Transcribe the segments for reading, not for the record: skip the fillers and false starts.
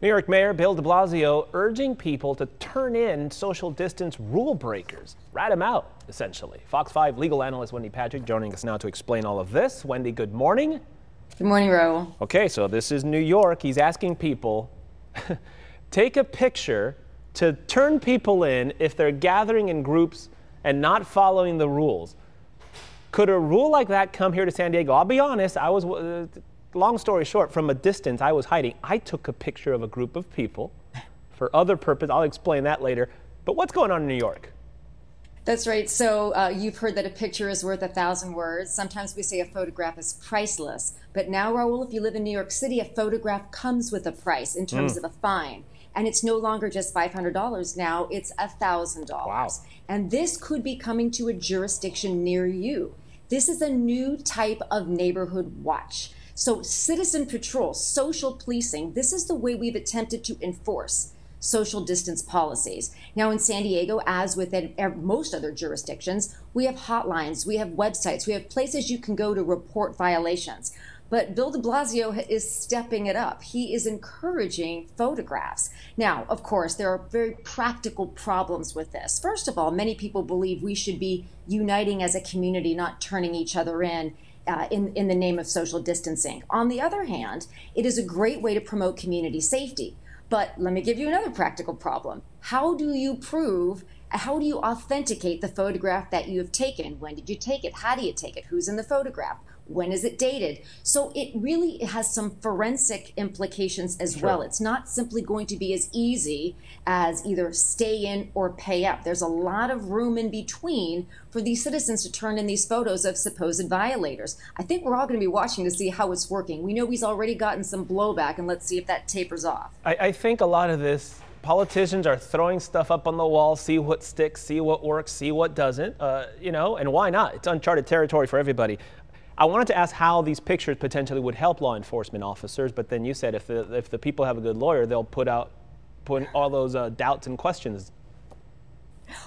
New York Mayor Bill de Blasio urging people to turn in social distance rule breakers. Rat them out, essentially. Fox 5 legal analyst Wendy Patrick joining us now to explain all of this. Wendy, good morning. Good morning, Raul. Okay, so this is New York. He's asking people, take a picture to turn people in if they're gathering in groups and not following the rules. Could a rule like that come here to San Diego? I'll be honest, I was... long story short, from a distance, I was hiding. I took a picture of a group of people for other purpose. I'll explain that later. But what's going on in New York? That's right. So you've heard that a picture is worth 1,000 words. Sometimes we say a photograph is priceless. But now, Raul, if you live in New York City, a photograph comes with a price in terms of a fine. And it's no longer just $500 now, it's $1,000. Wow. And this could be coming to a jurisdiction near you. This is a new type of neighborhood watch. So citizen patrol, social policing, this is the way we've attempted to enforce social distance policies. Now in San Diego, as with most other jurisdictions, we have hotlines, we have websites, we have places you can go to report violations. But Bill de Blasio is stepping it up. He is encouraging photographs. Now, of course, there are very practical problems with this. First of all, many people believe we should be uniting as a community, not turning each other in the name of social distancing. On the other hand, it is a great way to promote community safety. But let me give you another practical problem. How do you authenticate the photograph that you have taken? When did you take it? How do you take it? Who's in the photograph? When is it dated? So it really has some forensic implications as well. It's not simply going to be as easy as either stay in or pay up. There's a lot of room in between for these citizens to turn in these photos of supposed violators. I think we're all going to be watching to see how it's working. We know he's already gotten some blowback, and let's see if that tapers off. I think a lot of this, politicians are throwing stuff up on the wall, see what sticks, see what works, see what doesn't, and why not? It's uncharted territory for everybody. I wanted to ask how these pictures potentially would help law enforcement officers, but then you said if the people have a good lawyer, they'll put all those doubts and questions.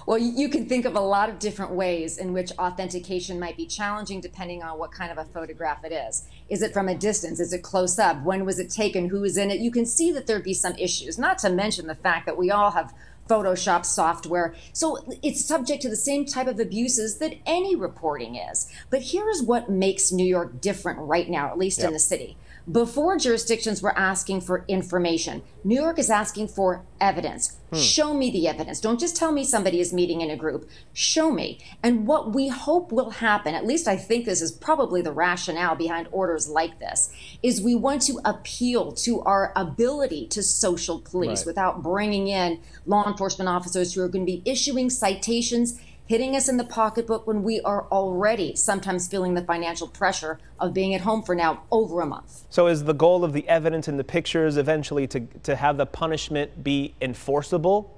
Well, you can think of a lot of different ways in which authentication might be challenging depending on what kind of a photograph it is. Is it from a distance? Is it close up? When was it taken? Who is in it? You can see that there'd be some issues, not to mention the fact that we all have Photoshop software. So it's subject to the same type of abuses that any reporting is. But here is what makes New York different right now, at least in the city. Before, jurisdictions were asking for information. New York is asking for evidence. Show me the evidence. Don't just tell me somebody is meeting in a group. Show me. And what we hope will happen, at least I think this is probably the rationale behind orders like this, is we want to appeal to our ability to social police without bringing in law enforcement officers who are going to be issuing citations, hitting us in the pocketbook when we are already sometimes feeling the financial pressure of being at home for now over a month. So is the goal of the evidence in the pictures eventually to have the punishment be enforceable?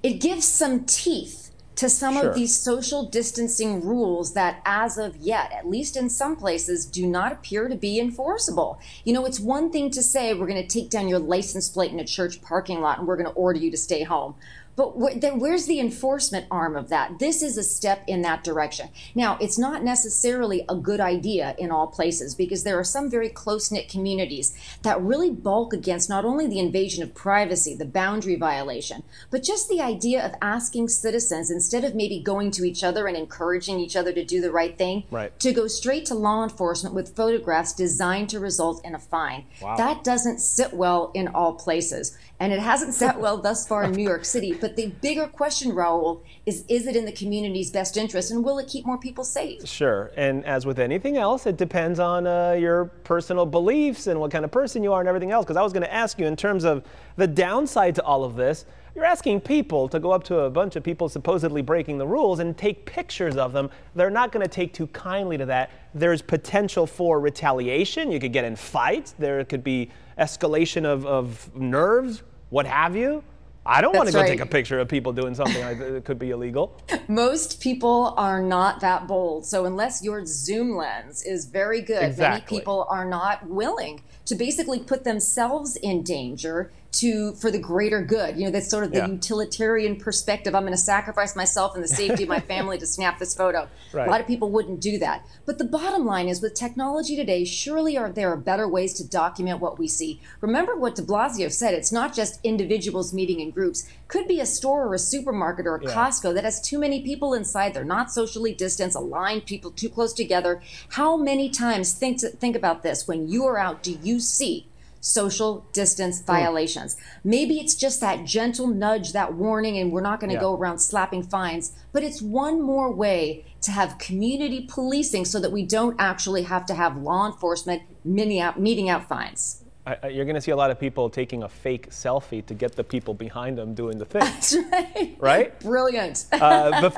It gives some teeth to some of these social distancing rules that as of yet, at least in some places, do not appear to be enforceable. You know, it's one thing to say we're going to take down your license plate in a church parking lot and we're going to order you to stay home. But where's the enforcement arm of that? This is a step in that direction. Now, it's not necessarily a good idea in all places because there are some very close-knit communities that really bulk against not only the invasion of privacy, the boundary violation, but just the idea of asking citizens, instead of maybe going to each other and encouraging each other to do the right thing, to go straight to law enforcement with photographs designed to result in a fine. Wow. That doesn't sit well in all places. And it hasn't sat well thus far in New York City. But the bigger question, Raul, is it in the community's best interest and will it keep more people safe? Sure. And as with anything else, it depends on your personal beliefs and what kind of person you are and everything else. Because I was going to ask you in terms of the downside to all of this, you're asking people to go up to a bunch of people supposedly breaking the rules and take pictures of them. They're not going to take too kindly to that. There's potential for retaliation. You could get in fights. There could be escalation of nerves, what have you. I don't want to go take a picture of people doing something that could be illegal. Most people are not that bold. So unless your zoom lens is very good, many people are not willing to basically put themselves in danger for the greater good. You know, that's sort of the utilitarian perspective. I'm going to sacrifice myself and the safety of my family to snap this photo. Right. A lot of people wouldn't do that. But the bottom line is, with technology today, surely there are better ways to document what we see. Remember what de Blasio said. It's not just individuals meeting in groups. Could be a store or a supermarket or a Costco that has too many people inside. They're not socially distanced, aligned people too close together. How many times, think about this, when you are out, do you see social distance violations? Maybe it's just that gentle nudge, that warning, and we're not going to go around slapping fines, but it's one more way to have community policing so that we don't actually have to have law enforcement meting out fines. You're going to see a lot of people taking a fake selfie to get the people behind them doing the thing. That's right. Right? Brilliant.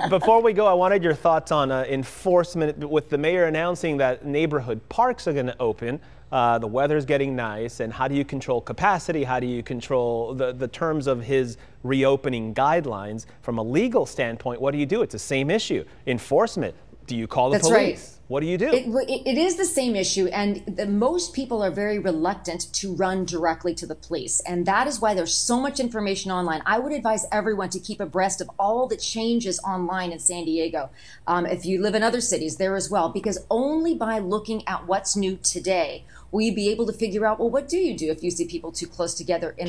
Before we go, I wanted your thoughts on enforcement with the mayor announcing that neighborhood parks are going to open. The weather's getting nice, and how do you control capacity? How do you control the terms of his reopening guidelines? From a legal standpoint, what do you do? It's the same issue. Enforcement. Do you call the police? Right. What do you do? It is the same issue, and most people are very reluctant to run directly to the police, and that is why there's so much information online. I would advise everyone to keep abreast of all the changes online in San Diego. If you live in other cities, there as well, because only by looking at what's new today will you be able to figure out, well, what do you do if you see people too close together in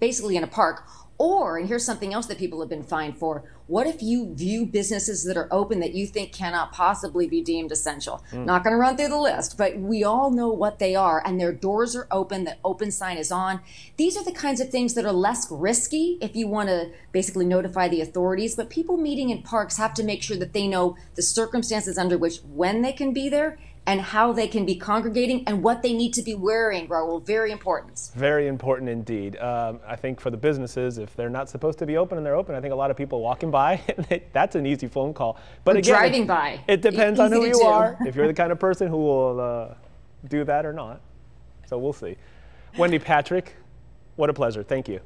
basically in a park? Or, and here's something else that people have been fined for, what if you view businesses that are open that you think cannot possibly be deemed essential? Not going to run through the list, but we all know what they are, and their doors are open, the open sign is on. These are the kinds of things that are less risky if you want to basically notify the authorities, but people meeting in parks have to make sure that they know the circumstances under which, when they can be there, and how they can be congregating and what they need to be wearing, Raul. Very important. Very important indeed. I think for the businesses, if they're not supposed to be open and they're open, I think a lot of people walking by, that's an easy phone call. But again, driving by. It depends on who you are, if you're the kind of person who will do that or not. So we'll see. Wendy Patrick, what a pleasure. Thank you.